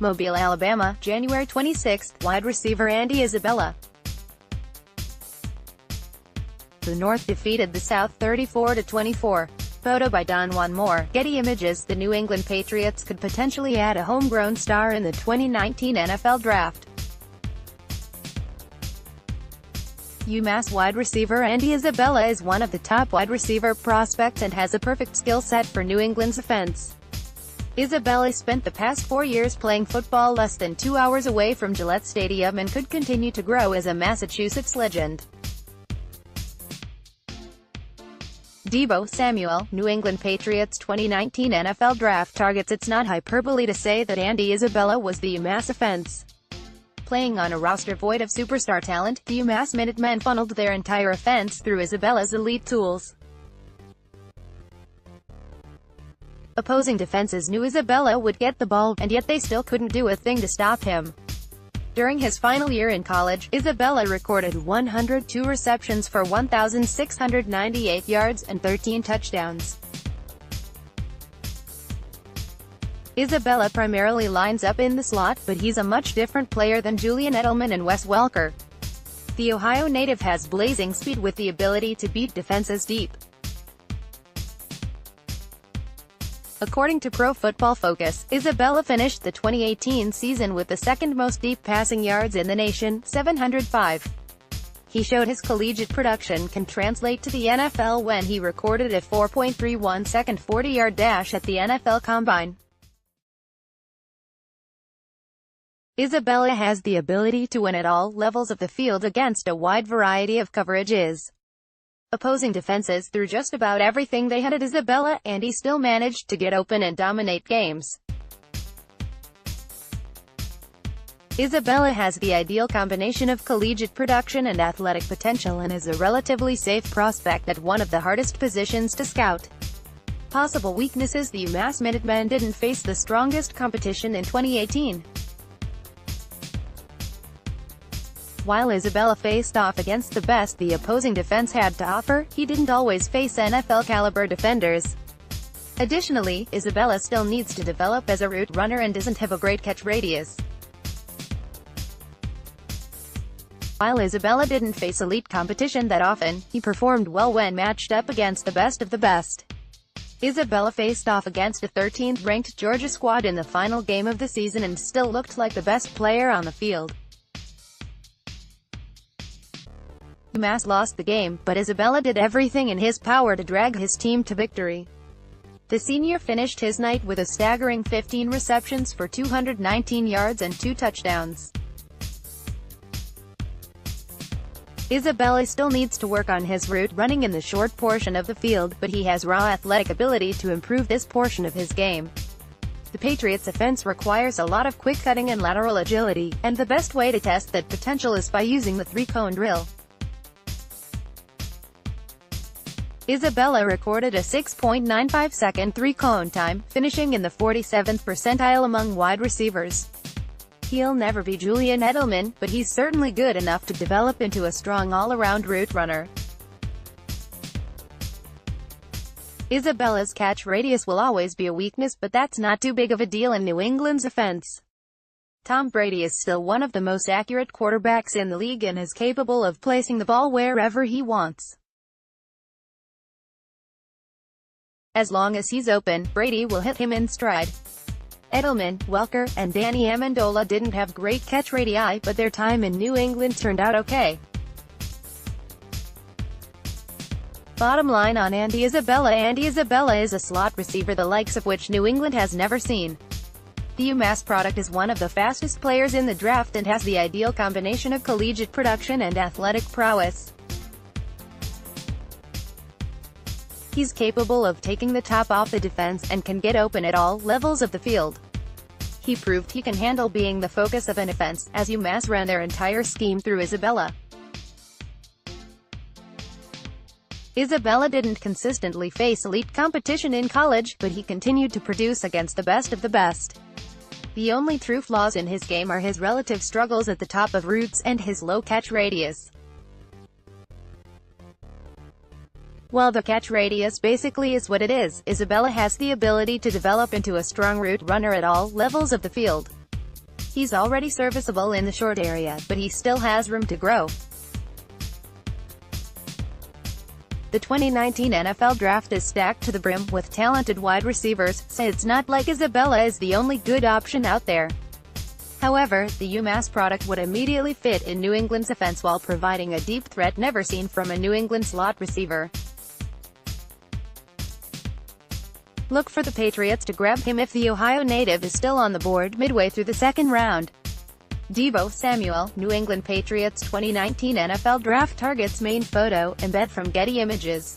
Mobile, Alabama, January 26. Wide receiver Andy Isabella. The North defeated the South 34-24. Photo by Don Juan Moore, Getty Images. The New England Patriots could potentially add a homegrown star in the 2019 NFL Draft. UMass wide receiver Andy Isabella is one of the top wide receiver prospects and has a perfect skill set for New England's offense. Isabella spent the past 4 years playing football less than 2 hours away from Gillette Stadium and could continue to grow as a Massachusetts legend. Deebo Samuel, New England Patriots 2019 NFL Draft targets. It's not hyperbole to say that Andy Isabella was the UMass offense. Playing on a roster void of superstar talent, the UMass Minutemen funneled their entire offense through Isabella's elite tools. Opposing defenses knew Isabella would get the ball, and yet they still couldn't do a thing to stop him. During his final year in college, Isabella recorded 102 receptions for 1,698 yards and 13 touchdowns. Isabella primarily lines up in the slot, but he's a much different player than Julian Edelman and Wes Welker. The Ohio native has blazing speed with the ability to beat defenses deep. According to Pro Football Focus, Isabella finished the 2018 season with the second most deep passing yards in the nation, 705. He showed his collegiate production can translate to the NFL when he recorded a 4.31-second 40-yard dash at the NFL Combine. Isabella has the ability to win at all levels of the field against a wide variety of coverages. Opposing defenses threw just about everything they had at Isabella, and he still managed to get open and dominate games. Isabella has the ideal combination of collegiate production and athletic potential and is a relatively safe prospect at one of the hardest positions to scout. Possible weaknesses: the UMass Minutemen didn't face the strongest competition in 2018. While Isabella faced off against the best the opposing defense had to offer, he didn't always face NFL-caliber defenders. Additionally, Isabella still needs to develop as a route runner and doesn't have a great catch radius. While Isabella didn't face elite competition that often, he performed well when matched up against the best of the best. Isabella faced off against a 13th-ranked Georgia squad in the final game of the season and still looked like the best player on the field. UMass lost the game, but Isabella did everything in his power to drag his team to victory. The senior finished his night with a staggering 15 receptions for 219 yards and 2 touchdowns. Isabella still needs to work on his route running in the short portion of the field, but he has raw athletic ability to improve this portion of his game. The Patriots' offense requires a lot of quick cutting and lateral agility, and the best way to test that potential is by using the 3-cone drill. Isabella recorded a 6.95-second 3-cone time, finishing in the 47th percentile among wide receivers. He'll never be Julian Edelman, but he's certainly good enough to develop into a strong all-around route runner. Isabella's catch radius will always be a weakness, but that's not too big of a deal in New England's offense. Tom Brady is still one of the most accurate quarterbacks in the league and is capable of placing the ball wherever he wants. As long as he's open, Brady will hit him in stride. Edelman, Welker, and Danny Amendola didn't have great catch radii, but their time in New England turned out okay. Bottom line on Andy Isabella: Andy Isabella is a slot receiver the likes of which New England has never seen. The UMass product is one of the fastest players in the draft and has the ideal combination of collegiate production and athletic prowess. He's capable of taking the top off the defense, and can get open at all levels of the field. He proved he can handle being the focus of an offense, as UMass ran their entire scheme through Isabella. Isabella didn't consistently face elite competition in college, but he continued to produce against the best of the best. The only true flaws in his game are his relative struggles at the top of routes, and his low catch radius. While the catch radius basically is what it is, Isabella has the ability to develop into a strong route runner at all levels of the field. He's already serviceable in the short area, but he still has room to grow. The 2019 NFL Draft is stacked to the brim with talented wide receivers, so it's not like Isabella is the only good option out there. However, the UMass product would immediately fit in New England's offense while providing a deep threat never seen from a New England slot receiver. Look for the Patriots to grab him if the Ohio native is still on the board midway through the second round. Deebo Samuel, New England Patriots 2019 NFL Draft targets main photo, embed from Getty Images.